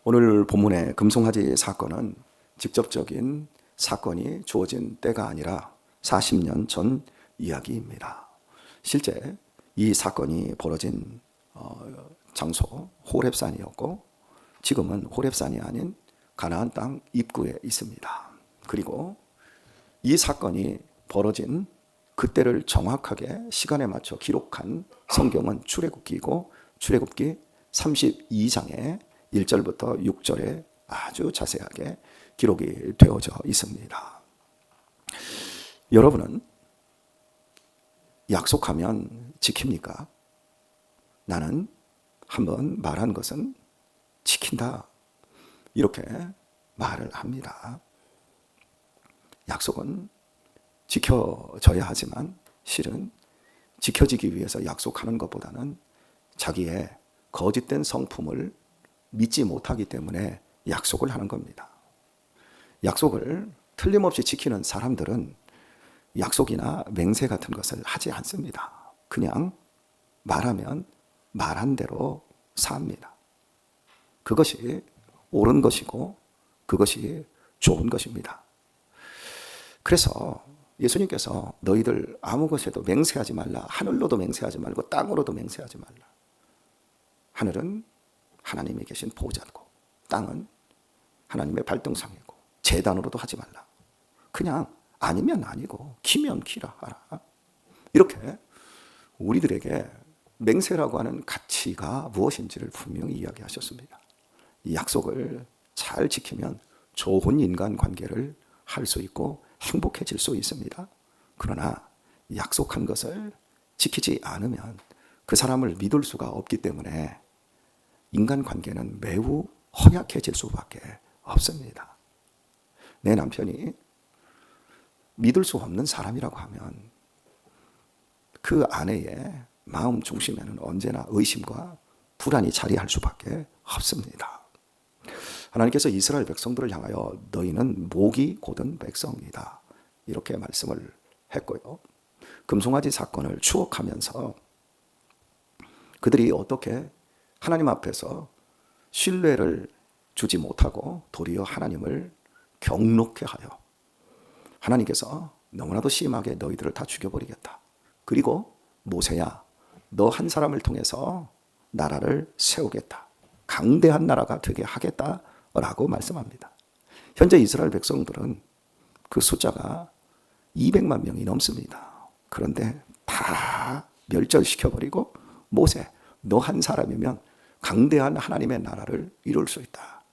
오늘 본문의 금송아지 사건은 직접적인 사건이 주어진 때가 아니라 40년 전 이야기입니다. 실제 이 사건이 벌어진 장소 호렙산이었고 지금은 호렙산이 아닌 가나안 땅 입구에 있습니다. 그리고 이 사건이 벌어진 그때를 정확하게 시간에 맞춰 기록한 성경은 출애굽기이고 출애굽기 32장의 1절부터 6절에 아주 자세하게 기록이 되어져 있습니다. 여러분은 약속하면 지킵니까? 나는 한번 말한 것은 지킨다. 이렇게 말을 합니다. 약속은 지켜져야 하지만 실은 지켜지기 위해서 약속하는 것보다는 자기의 거짓된 성품을 믿지 못하기 때문에 약속을 하는 겁니다. 약속을 틀림없이 지키는 사람들은 약속이나 맹세 같은 것을 하지 않습니다. 그냥 말하면 말한 대로 삽니다. 그것이 옳은 것이고 그것이 좋은 것입니다. 그래서 예수님께서 너희들 아무 것에도 맹세하지 말라. 하늘로도 맹세하지 말고 땅으로도 맹세하지 말라. 하늘은 하나님이 계신 보좌고 땅은 하나님의 발등상이고 제단으로도 하지 말라. 그냥 아니면 아니고 키면 키라 하라. 이렇게 우리들에게 맹세라고 하는 가치가 무엇인지를 분명히 이야기하셨습니다. 이 약속을 잘 지키면 좋은 인간관계를 할 수 있고 행복해질 수 있습니다. 그러나 약속한 것을 지키지 않으면 그 사람을 믿을 수가 없기 때문에 인간관계는 매우 허약해질 수밖에 없습니다. 내 남편이 믿을 수 없는 사람이라고 하면 그 아내의 마음 중심에는 언제나 의심과 불안이 자리할 수밖에 없습니다. 하나님께서 이스라엘 백성들을 향하여 너희는 목이 곧은 백성이다. 이렇게 말씀을 했고요. 금송아지 사건을 추억하면서 그들이 어떻게 하나님 앞에서 신뢰를 주지 못하고 도리어 하나님을 경록해 하여 하나님께서 너무나도 심하게 너희들을 다 죽여버리겠다. 그리고 모세야, 너 한 사람을 통해서 나라를 세우겠다. 강대한 나라가 되게 하겠다라고 말씀합니다. 현재 이스라엘 백성들은 그 숫자가 200만 명이 넘습니다. 그런데 다 멸절시켜버리고 모세, 너 한 사람이면 강대한 하나님의 나라를 이룰 수 있다.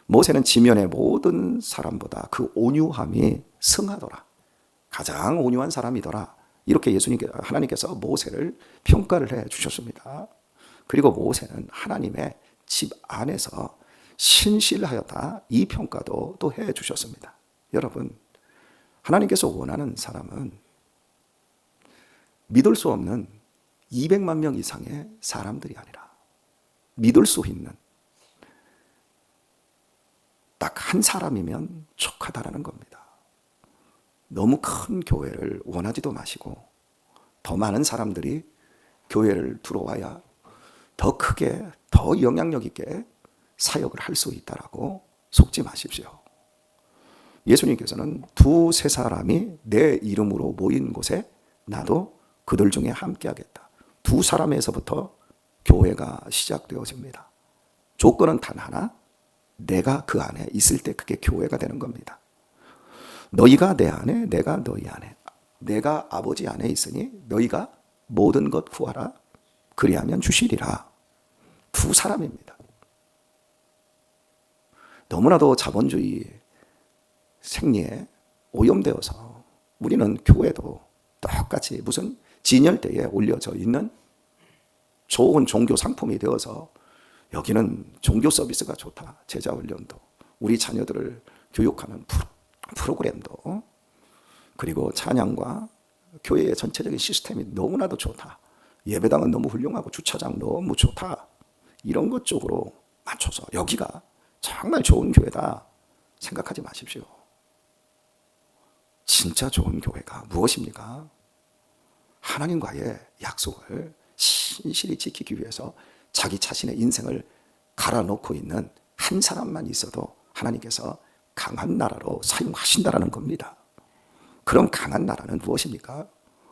모세는 지면의 모든 사람보다 그 온유함이 승하더라. 가장 온유한 사람이더라. 이렇게 하나님께서 모세를 평가를 해 주셨습니다. 그리고 모세는 하나님의 집 안에서 신실하였다. 이 평가도 또 해 주셨습니다. 여러분, 하나님께서 원하는 사람은 믿을 수 없는 200만 명 이상의 사람들이 아니라 믿을 수 있는 딱 한 사람이면 족하다라는 겁니다. 너무 큰 교회를 원하지도 마시고 더 많은 사람들이 교회를 들어와야 더 크게 더 영향력 있게 사역을 할 수 있다라고 속지 마십시오. 예수님께서는 두세 사람이 내 이름으로 모인 곳에 나도 그들 중에 함께 하겠다. 두 사람에서부터 교회가 시작되어집니다. 조건은 단 하나, 내가 그 안에 있을 때 그게 교회가 되는 겁니다. 너희가 내 안에, 내가 너희 안에, 내가 아버지 안에 있으니 너희가 모든 것 구하라. 그리하면 주시리라. 두 사람입니다. 너무나도 자본주의 생리에 오염되어서 우리는 교회도 똑같이 무슨 진열대에 올려져 있는 좋은 종교 상품이 되어서 여기는 종교 서비스가 좋다. 제자 훈련도, 우리 자녀들을 교육하는 프로그램도, 그리고 찬양과 교회의 전체적인 시스템이 너무나도 좋다. 예배당은 너무 훌륭하고 주차장 너무 좋다. 이런 것 쪽으로 맞춰서 여기가 정말 좋은 교회다 생각하지 마십시오. 진짜 좋은 교회가 무엇입니까? 하나님과의 약속을 신실히 지키기 위해서 자기 자신의 인생을 갈아놓고 있는 한 사람만 있어도 하나님께서 강한 나라로 사용하신다라는 겁니다. 그럼 강한 나라는 무엇입니까?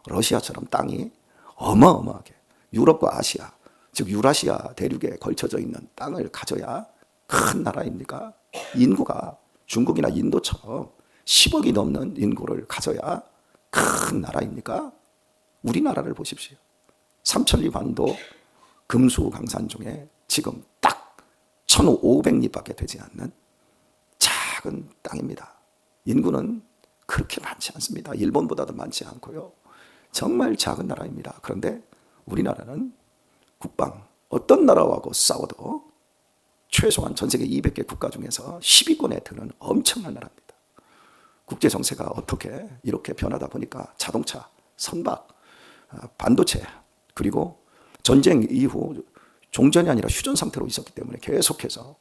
러시아처럼 땅이 어마어마하게 유럽과 아시아, 즉 유라시아 대륙에 걸쳐져 있는 땅을 가져야 큰 나라입니까? 인구가 중국이나 인도처럼 10억이 넘는 인구를 가져야 큰 나라입니까? 우리나라를 보십시오. 삼천리 반도 금수강산 중에 지금 딱 1,500리밖에 되지 않는 작은 땅입니다. 인구는 그렇게 많지 않습니다. 일본보다도 많지 않고요. 정말 작은 나라입니다. 그런데 우리나라는 국방, 어떤 나라하고 싸워도 최소한 전 세계 200개 국가 중에서 10위권에 드는 엄청난 나라입니다. 국제 정세가 어떻게 이렇게 변하다 보니까 자동차, 선박, 반도체, 그리고 전쟁 이후 종전이 아니라 휴전 상태로 있었기 때문에 계속해서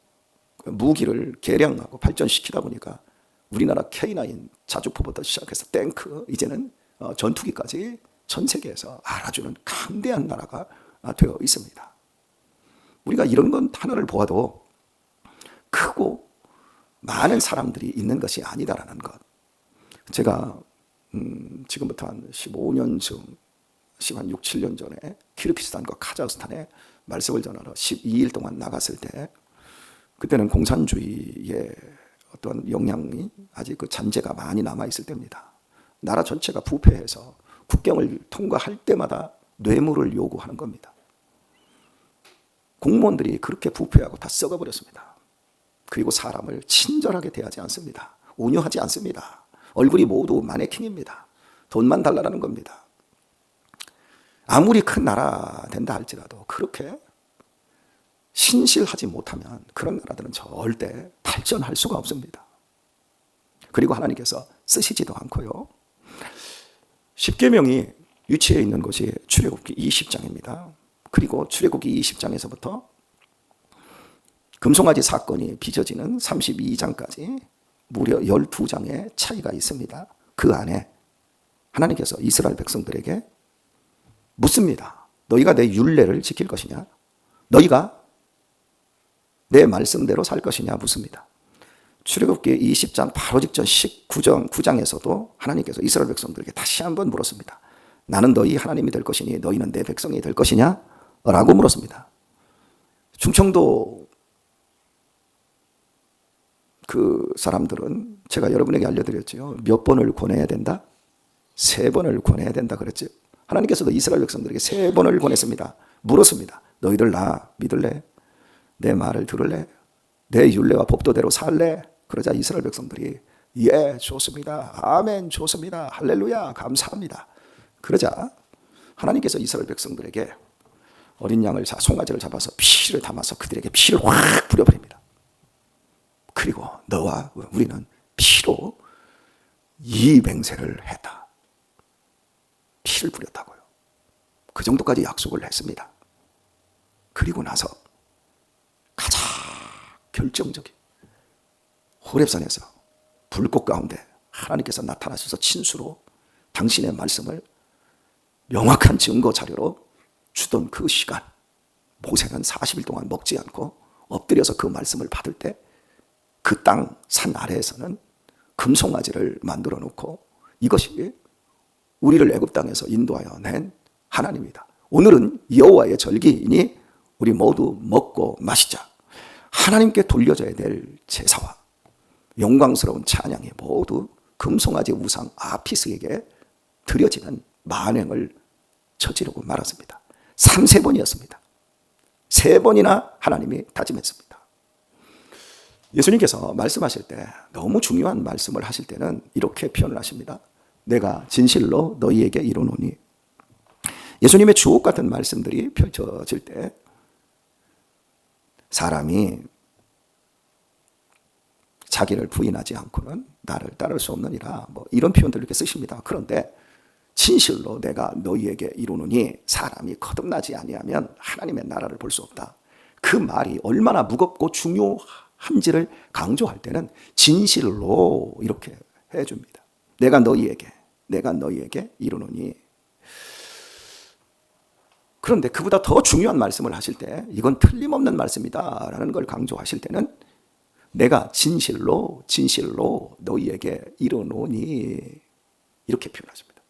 무기를 개량하고 발전시키다 보니까 우리나라 K9 자주포부터 시작해서 탱크, 이제는 전투기까지 전 세계에서 알아주는 강대한 나라가 되어 있습니다. 우리가 이런 건 하나를 보아도 크고 많은 사람들이 있는 것이 아니다라는 것. 제가 지금부터 한 15년쯤, 한 6, 7년 전에 키르기스탄과 카자흐스탄에 말씀을 전하러 12일 동안 나갔을 때, 그때는 공산주의의 어떤 영향이 아직 그 잔재가 많이 남아있을 때입니다. 나라 전체가 부패해서 국경을 통과할 때마다 뇌물을 요구하는 겁니다. 공무원들이 그렇게 부패하고 다 썩어버렸습니다. 그리고 사람을 친절하게 대하지 않습니다. 온유하지 않습니다. 얼굴이 모두 마네킹입니다. 돈만 달라는 겁니다. 아무리 큰 나라 된다 할지라도 그렇게 신실하지 못하면 그런 나라들은 절대 발전할 수가 없습니다. 그리고 하나님께서 쓰시지도 않고요. 십계명이 위치해 있는 곳이 출애굽기 20장입니다. 그리고 출애굽기 20장에서부터 금송아지 사건이 빚어지는 32장까지 무려 12장의 차이가 있습니다. 그 안에 하나님께서 이스라엘 백성들에게 묻습니다. 너희가 내 율례를 지킬 것이냐? 너희가 내 말씀대로 살 것이냐 묻습니다. 출애굽기 20장 바로 직전 19장에서도 하나님께서 이스라엘 백성들에게 다시 한번 물었습니다. 나는 너희 하나님이 될 것이니 너희는 내 백성이 될 것이냐? 라고 물었습니다. 충청도 그 사람들은 제가 여러분에게 알려드렸죠. 몇 번을 권해야 된다? 3번을 권해야 된다 그랬죠. 하나님께서도 이스라엘 백성들에게 3번을 권했습니다. 물었습니다. 너희들 나 믿을래? 내 말을 들을래? 내 율례와 법도대로 살래? 그러자 이스라엘 백성들이 예, 좋습니다. 아멘, 좋습니다. 할렐루야, 감사합니다. 그러자 하나님께서 이스라엘 백성들에게 어린 양을 송아지를 잡아서 피를 담아서 그들에게 피를 확 뿌려버립니다. 그리고 너와 우리는 피로 이 맹세를 했다. 피를 뿌렸다고요. 그 정도까지 약속을 했습니다. 그리고 나서 가장 결정적인 호렙산에서 불꽃 가운데 하나님께서 나타나셔서 친수로 당신의 말씀을 명확한 증거 자료로 주던 그 시간, 모세는 40일 동안 먹지 않고 엎드려서 그 말씀을 받을 때 그 땅 산 아래에서는 금송아지를 만들어 놓고 이것이 우리를 애굽 땅에서 인도하여 낸 하나님이다. 오늘은 여호와의 절기이니 우리 모두 먹고 마시자. 하나님께 돌려져야 될 제사와 영광스러운 찬양이 모두 금송아지 우상 아피스에게 드려지는 만행을 저지르고 말았습니다. 3번이었습니다. 3번이나 하나님이 다짐했습니다. 예수님께서 말씀하실 때 너무 중요한 말씀을 하실 때는 이렇게 표현을 하십니다. 내가 진실로 너희에게 이르노니. 예수님의 주옥 같은 말씀들이 펼쳐질 때 사람이 자기를 부인하지 않고는 나를 따를 수 없느니라, 뭐 이런 표현들을 이렇게 쓰십니다. 그런데 진실로 내가 너희에게 이르노니 사람이 거듭나지 아니하면 하나님의 나라를 볼 수 없다. 그 말이 얼마나 무겁고 중요한지를 강조할 때는 진실로 이렇게 해줍니다. 내가 너희에게 이르노니. 그런데 그보다 더 중요한 말씀을 하실 때 이건 틀림없는 말씀이다 라는 걸 강조하실 때는 내가 진실로 진실로 너희에게 이르노니 이렇게 표현하십니다.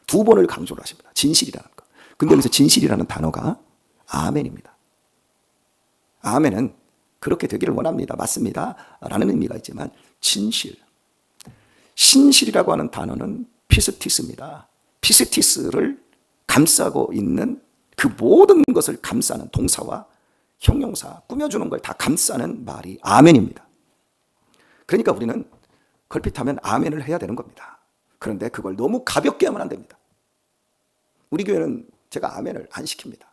두 번을 강조를 하십니다. 진실이라는 것. 근데 여기서 진실이라는 단어가 아멘입니다. 아멘은 그렇게 되기를 원합니다. 맞습니다. 라는 의미가 있지만 진실, 신실이라고 하는 단어는 피스티스입니다. 피스티스를 감싸고 있는 그 모든 것을 감싸는 동사와 형용사, 꾸며주는 걸 다 감싸는 말이 아멘입니다. 그러니까 우리는 걸핏하면 아멘을 해야 되는 겁니다. 그런데 그걸 너무 가볍게 하면 안 됩니다. 우리 교회는 제가 아멘을 안 시킵니다.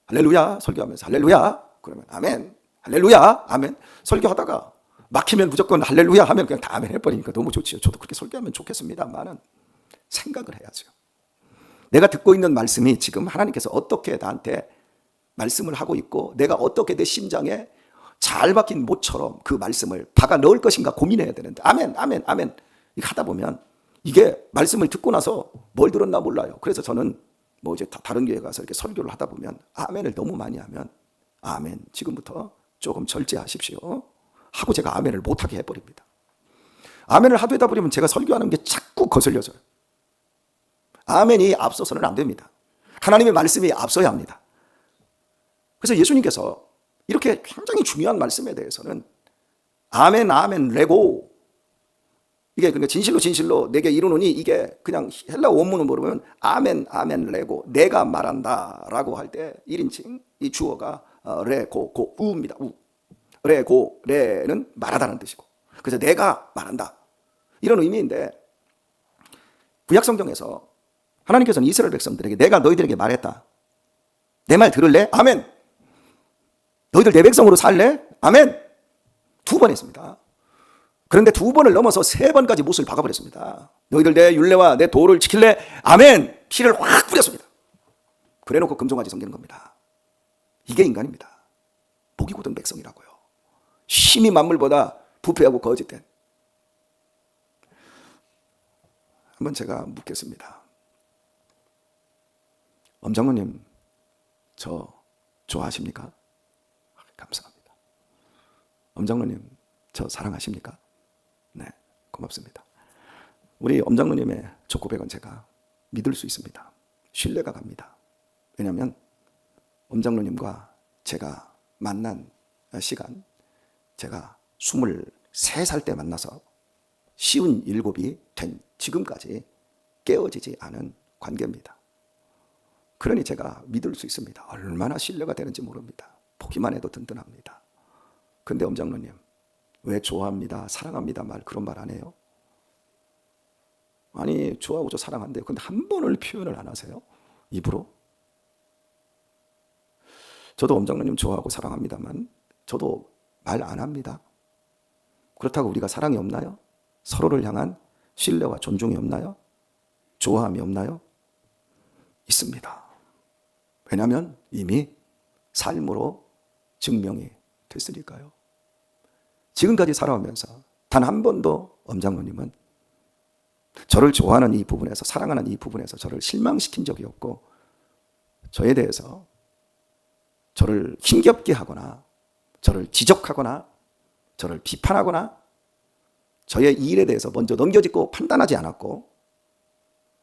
할렐루야 설교하면서 할렐루야 그러면 아멘, 할렐루야 아멘. 설교하다가 막히면 무조건 할렐루야 하면 그냥 다 아멘 해버리니까 너무 좋지요. 저도 그렇게 설교하면 좋겠습니다만은 생각을 해야죠. 내가 듣고 있는 말씀이 지금 하나님께서 어떻게 나한테 말씀을 하고 있고 내가 어떻게 내 심장에 잘 박힌 못처럼 그 말씀을 박아 넣을 것인가 고민해야 되는데 아멘 아멘 아멘 이렇게 하다 보면 이게 말씀을 듣고 나서 뭘 들었나 몰라요. 그래서 저는 이제 다른 교회 가서 이렇게 설교를 하다 보면 아멘을 너무 많이 하면 아멘 지금부터 조금 절제하십시오 하고 제가 아멘을 못하게 해버립니다. 아멘을 하도 하다 보면 제가 설교하는 게 자꾸 거슬려져요. 아멘이 앞서서는 안 됩니다. 하나님의 말씀이 앞서야 합니다. 그래서 예수님께서 이렇게 굉장히 중요한 말씀에 대해서는 아멘 아멘 레고 이게 그러니까 진실로 진실로 내게 이르노니 이게 그냥 헬라 원문을 모르면 아멘 아멘 레고 내가 말한다 라고 할 때 1인칭 이 주어가 레고 고 우입니다. 우 레고 레는 말하다는 뜻이고 그래서 내가 말한다 이런 의미인데 구약성경에서 하나님께서는 이스라엘 백성들에게 내가 너희들에게 말했다. 내 말 들을래? 아멘. 너희들 내 백성으로 살래? 아멘. 2번 했습니다. 그런데 2번을 넘어서 3번까지 못을 박아버렸습니다. 너희들 내 율례와 내 도를 지킬래? 아멘. 피를 확 뿌렸습니다. 그래놓고 금송아지 섬기는 겁니다. 이게 인간입니다. 목이 곧은 백성이라고요. 심히 만물보다 부패하고 거짓된. 한번 제가 묻겠습니다. 엄장로님 저 좋아하십니까? 감사합니다. 엄장로님 저 사랑하십니까? 네, 고맙습니다. 우리 엄장로님의 저 고백은 제가 믿을 수 있습니다. 신뢰가 갑니다. 왜냐하면 엄장로님과 제가 만난 시간 제가 23살 때 만나서 57이 된 지금까지 깨어지지 않은 관계입니다. 그러니 제가 믿을 수 있습니다. 얼마나 신뢰가 되는지 모릅니다. 보기만 해도 든든합니다. 근데 엄장로님 왜 좋아합니다, 사랑합니다 그런 말 안 해요? 아니 좋아하고 저 사랑한대요. 근데 한 번을 표현을 안 하세요? 입으로? 저도 엄장로님 좋아하고 사랑합니다만 저도 말 안 합니다. 그렇다고 우리가 사랑이 없나요? 서로를 향한 신뢰와 존중이 없나요? 좋아함이 없나요? 있습니다. 왜냐하면 이미 삶으로 증명이 됐으니까요. 지금까지 살아오면서 단 한 번도 엄장로님은 저를 좋아하는 이 부분에서 사랑하는 이 부분에서 저를 실망시킨 적이 없고 저에 대해서 저를 힘겹게 하거나 저를 지적하거나 저를 비판하거나 저의 일에 대해서 먼저 넘겨짚고 판단하지 않았고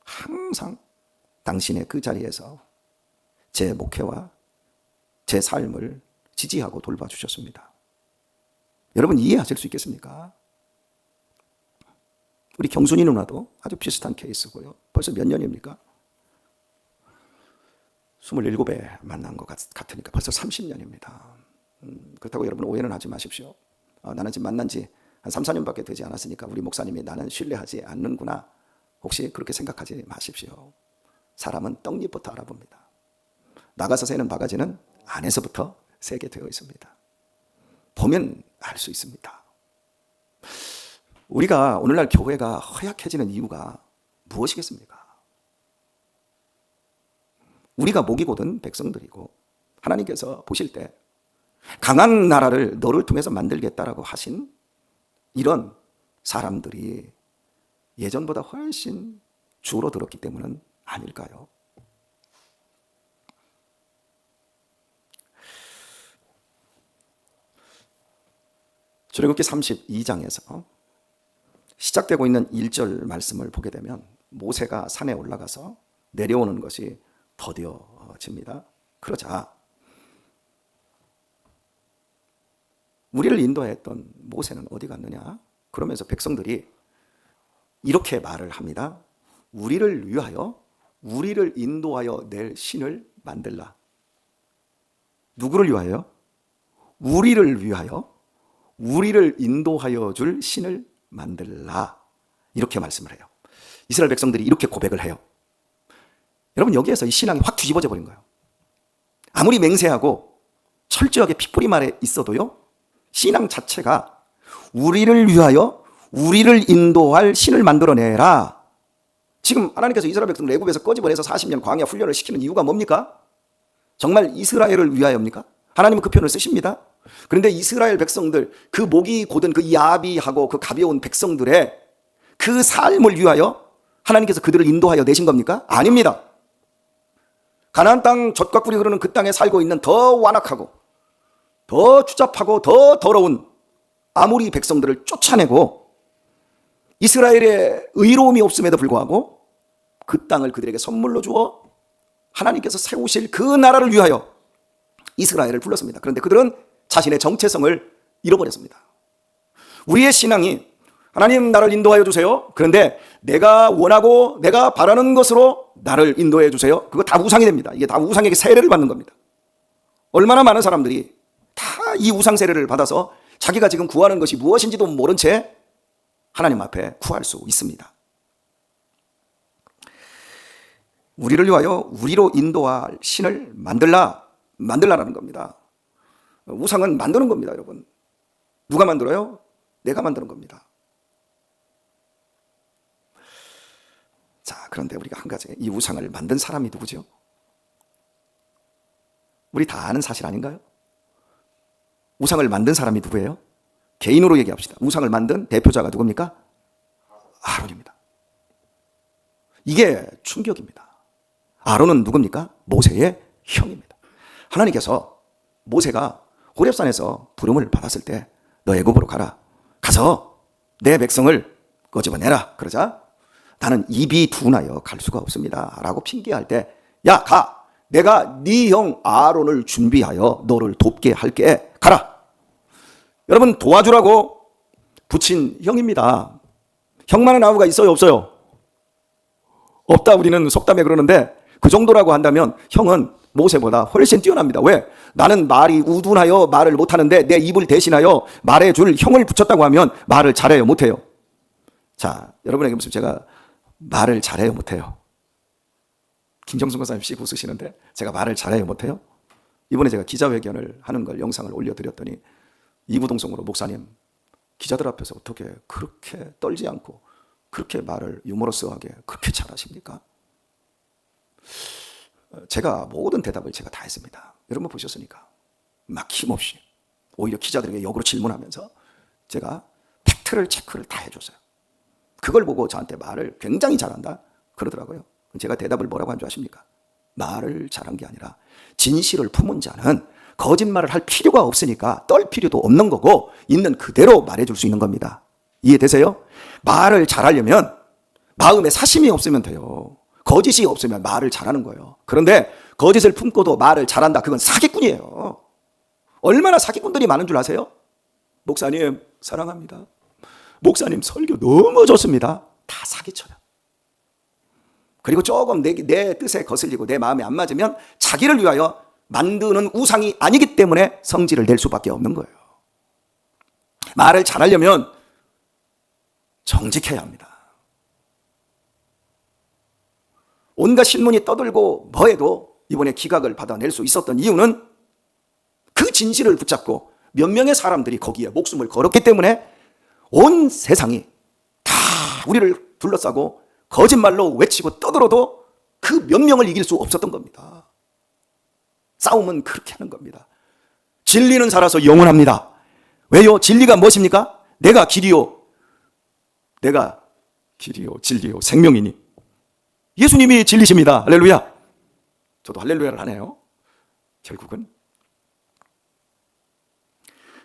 항상 당신의 그 자리에서 제 목회와 제 삶을 지지하고 돌봐주셨습니다. 여러분 이해하실 수 있겠습니까? 우리 경순이 누나도 아주 비슷한 케이스고요. 벌써 몇 년입니까? 27에 만난 것 같으니까 벌써 30년입니다. 그렇다고 여러분 오해는 하지 마십시오. 나는 지금 만난 지 한 3, 4년밖에 되지 않았으니까 우리 목사님이 나는 신뢰하지 않는구나. 혹시 그렇게 생각하지 마십시오. 사람은 떡잎부터 알아봅니다. 나가서 새는 바가지는 안에서부터 새게 되어 있습니다. 보면 알 수 있습니다. 우리가 오늘날 교회가 허약해지는 이유가 무엇이겠습니까? 우리가 목이 곧은 백성들이고 하나님께서 보실 때 강한 나라를 너를 통해서 만들겠다라고 하신 이런 사람들이 예전보다 훨씬 줄어들었기 때문은 아닐까요? 출애굽기 32장에서 시작되고 있는 1절 말씀을 보게 되면 모세가 산에 올라가서 내려오는 것이 더뎌집니다. 그러자 우리를 인도했던 모세는 어디 갔느냐? 그러면서 백성들이 이렇게 말을 합니다. 우리를 위하여, 우리를 인도하여 낼 신을 만들라. 누구를 위하여? 우리를 위하여, 우리를 인도하여 줄 신을 만들라. 이렇게 말씀을 해요. 이스라엘 백성들이 이렇게 고백을 해요. 여러분, 여기에서 이 신앙이 확 뒤집어져 버린 거예요. 아무리 맹세하고 철저하게 핏뿌림 아래 있어도요, 신앙 자체가 우리를 위하여 우리를 인도할 신을 만들어내라. 지금 하나님께서 이스라엘 백성을 애굽에서 꺼집어내서 40년 광야 훈련을 시키는 이유가 뭡니까? 정말 이스라엘을 위하여입니까? 하나님은 그 표현을 쓰십니다. 그런데 이스라엘 백성들, 그 목이 곧은 그 야비하고 그 가벼운 백성들의 그 삶을 위하여 하나님께서 그들을 인도하여 내신 겁니까? 아닙니다. 가나안 땅 젖과 꿀이 흐르는 그 땅에 살고 있는 더 완악하고 더 추잡하고 더 더러운 아모리 백성들을 쫓아내고 이스라엘의 의로움이 없음에도 불구하고 그 땅을 그들에게 선물로 주어 하나님께서 세우실 그 나라를 위하여 이스라엘을 불렀습니다. 그런데 그들은 자신의 정체성을 잃어버렸습니다. 우리의 신앙이 하나님 나를 인도하여 주세요. 그런데 내가 원하고 내가 바라는 것으로 나를 인도해 주세요. 그거 다 우상이 됩니다. 이게 다 우상에게 세례를 받는 겁니다. 얼마나 많은 사람들이 다 이 우상 세례를 받아서 자기가 지금 구하는 것이 무엇인지도 모른 채 하나님 앞에 구할 수 있습니다. 우리를 위하여 우리로 인도할 신을 만들라라는 겁니다. 우상은 만드는 겁니다, 여러분. 누가 만들어요? 내가 만드는 겁니다. 자, 그런데 우리가 한 가지, 이 우상을 만든 사람이 누구죠? 우리 다 아는 사실 아닌가요? 우상을 만든 사람이 누구예요? 개인으로 얘기합시다. 우상을 만든 대표자가 누굽니까? 아론입니다. 이게 충격입니다. 아론은 누굽니까? 모세의 형입니다. 하나님께서 모세가 호렙산에서 부름을 받았을 때 너 애굽으로 가라. 가서 내 백성을 끄집어내라. 그러자 나는 입이 둔하여 갈 수가 없습니다. 라고 핑계할 때 야, 가. 내가 네 형 아론을 준비하여 너를 돕게 할게. 가라. 여러분, 도와주라고 붙인 형입니다. 형만한 아우가 있어요, 없어요? 없다, 우리는 속담에 그러는데 그 정도라고 한다면 형은 모세보다 훨씬 뛰어납니다. 왜? 나는 말이 우둔하여 말을 못하는데 내 입을 대신하여 말해줄 형을 붙였다고 하면 말을 잘해요, 못해요? 자, 여러분에게 무슨 제가 말을 잘해요, 못해요? 김정순 권사님 씨 웃으시는데 제가 말을 잘해요, 못해요? 이번에 제가 기자회견을 하는 걸 영상을 올려드렸더니 이구동성으로 목사님, 기자들 앞에서 어떻게 그렇게 떨지 않고 그렇게 말을 유머러스하게 그렇게 잘하십니까? 제가 모든 대답을 제가 다 했습니다. 여러분 보셨으니까 막힘없이 오히려 기자들에게 역으로 질문하면서 제가 팩트를 체크를 다 해줬어요. 그걸 보고 저한테 말을 굉장히 잘한다 그러더라고요. 제가 대답을 뭐라고 한 줄 아십니까? 말을 잘한 게 아니라 진실을 품은 자는 거짓말을 할 필요가 없으니까 떨 필요도 없는 거고 있는 그대로 말해줄 수 있는 겁니다. 이해되세요? 말을 잘하려면 마음에 사심이 없으면 돼요. 거짓이 없으면 말을 잘하는 거예요. 그런데 거짓을 품고도 말을 잘한다, 그건 사기꾼이에요. 얼마나 사기꾼들이 많은 줄 아세요? 목사님 사랑합니다. 목사님 설교 너무 좋습니다. 다 사기쳐요. 그리고 조금 내 뜻에 거슬리고 내 마음에 안 맞으면 자기를 위하여 만드는 우상이 아니기 때문에 성질을 낼 수밖에 없는 거예요. 말을 잘하려면 정직해야 합니다. 온갖 신문이 떠들고 뭐해도 이번에 기각을 받아낼 수 있었던 이유는 그 진실을 붙잡고 몇 명의 사람들이 거기에 목숨을 걸었기 때문에 온 세상이 다 우리를 둘러싸고 거짓말로 외치고 떠들어도 그 몇 명을 이길 수 없었던 겁니다. 싸움은 그렇게 하는 겁니다. 진리는 살아서 영원합니다. 왜요? 진리가 무엇입니까? 내가 길이요, 진리요, 생명이니 예수님이 진리십니다. 할렐루야. 저도 할렐루야를 하네요. 결국은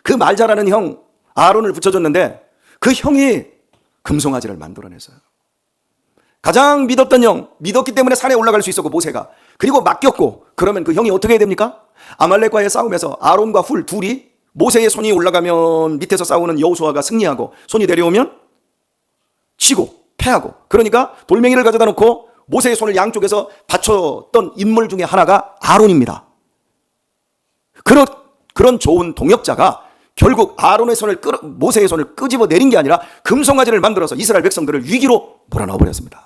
그 말 잘하는 형 아론을 붙여줬는데 그 형이 금송아지를 만들어냈어요. 가장 믿었던 형, 믿었기 때문에 산에 올라갈 수 있었고 모세가. 그리고 맡겼고, 그러면 그 형이 어떻게 해야 됩니까? 아말렉과의 싸움에서 아론과 훌 둘이 모세의 손이 올라가면 밑에서 싸우는 여호수아가 승리하고, 손이 내려오면 치고 패하고. 그러니까 돌멩이를 가져다 놓고 모세의 손을 양쪽에서 받쳤던 인물 중에 하나가 아론입니다. 그런 좋은 동역자가 결국 아론의 손을 모세의 손을 끄집어 내린 게 아니라 금송아지를 만들어서 이스라엘 백성들을 위기로 몰아넣어 버렸습니다.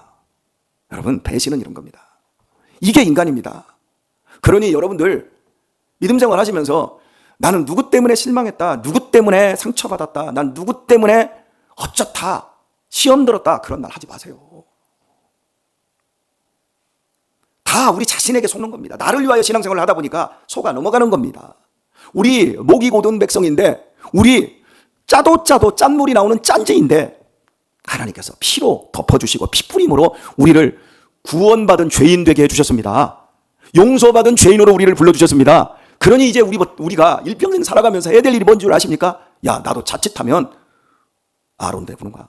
여러분, 배신은 이런 겁니다. 이게 인간입니다. 그러니 여러분들 믿음 생활 하시면서 나는 누구 때문에 실망했다, 누구 때문에 상처받았다, 난 누구 때문에 어쩌다 시험 들었다, 그런 말 하지 마세요. 다 우리 자신에게 속는 겁니다. 나를 위하여 신앙생활을 하다 보니까 속아 넘어가는 겁니다. 우리 목이 고든 백성인데, 우리 짜도 짠물이 나오는 짠지인데, 하나님께서 피로 덮어주시고 피뿌림으로 우리를 구원받은 죄인 되게 해주셨습니다. 용서받은 죄인으로 우리를 불러주셨습니다. 그러니 이제 우리가 일평생 살아가면서 해야 될 일이 뭔 줄 아십니까? 야, 나도 자칫하면 아론 되는 거야.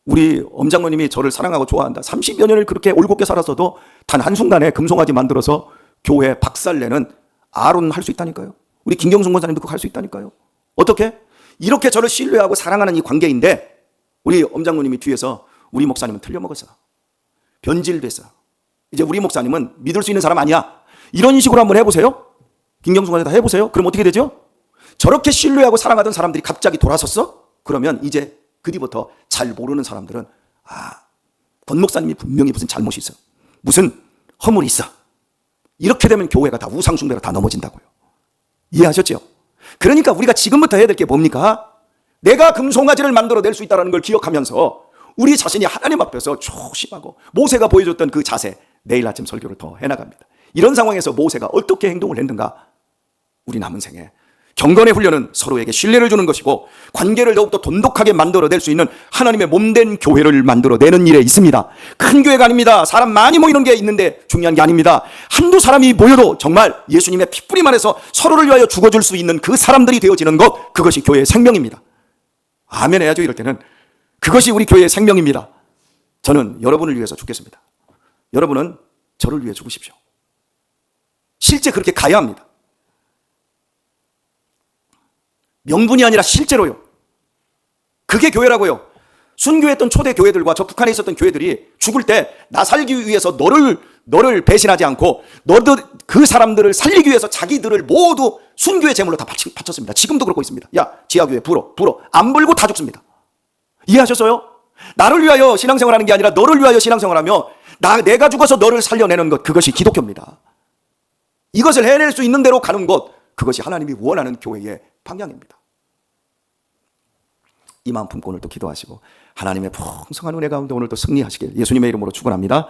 우리 엄장로님이 저를 사랑하고 좋아한다. 30여 년을 그렇게 올곧게 살았어도 단 한순간에 금송아지 만들어서 교회 박살내는 아론 할 수 있다니까요. 우리 김경순 권사님도 그거 할 수 있다니까요. 어떻게? 이렇게 저를 신뢰하고 사랑하는 이 관계인데, 우리 엄장로님이 뒤에서 우리 목사님은 틀려먹었어, 변질됐어, 이제 우리 목사님은 믿을 수 있는 사람 아니야, 이런 식으로 한번 해보세요. 김경순 권사 다 해보세요. 그럼 어떻게 되죠? 저렇게 신뢰하고 사랑하던 사람들이 갑자기 돌아섰어? 그러면 이제 그 뒤부터 잘 모르는 사람들은, 권 목사님이 분명히 무슨 잘못이 있어, 무슨 허물이 있어, 이렇게 되면 교회가 다 우상숭배로 다 넘어진다고요. 이해하셨죠? 그러니까 우리가 지금부터 해야 될 게 뭡니까? 내가 금송아지를 만들어낼 수 있다는 걸 기억하면서 우리 자신이 하나님 앞에서 조심하고, 모세가 보여줬던 그 자세, 내일 아침 설교를 더 해나갑니다. 이런 상황에서 모세가 어떻게 행동을 했는가? 우리 남은 생에 경건의 훈련은 서로에게 신뢰를 주는 것이고, 관계를 더욱더 돈독하게 만들어낼 수 있는 하나님의 몸된 교회를 만들어내는 일에 있습니다. 큰 교회가 아닙니다. 사람 많이 모이는 게 있는데 중요한 게 아닙니다. 한두 사람이 모여도 정말 예수님의 핏뿌림 안에서 서로를 위하여 죽어줄 수 있는 그 사람들이 되어지는 것, 그것이 교회의 생명입니다. 아멘 해야죠. 이럴 때는 그것이 우리 교회의 생명입니다. 저는 여러분을 위해서 죽겠습니다. 여러분은 저를 위해 죽으십시오. 실제 그렇게 가야 합니다. 명분이 아니라 실제로요. 그게 교회라고요. 순교했던 초대 교회들과 저 북한에 있었던 교회들이 죽을 때 나 살기 위해서 너를 배신하지 않고, 그 사람들을 살리기 위해서 자기들을 모두 순교의 제물로 다 바쳤습니다. 지금도 그러고 있습니다. 야, 지하교회 불어 안 불고 다 죽습니다. 이해하셨어요? 나를 위하여 신앙생활하는 게 아니라 너를 위하여 신앙생활하며 내가 죽어서 너를 살려내는 것, 그것이 기독교입니다. 이것을 해낼 수 있는 대로 가는 것, 그것이 하나님이 원하는 교회의 방향입니다. 이 마음 품고 오늘 또 기도하시고 하나님의 풍성한 은혜 가운데 오늘 또 승리하시길 예수님의 이름으로 축원합니다.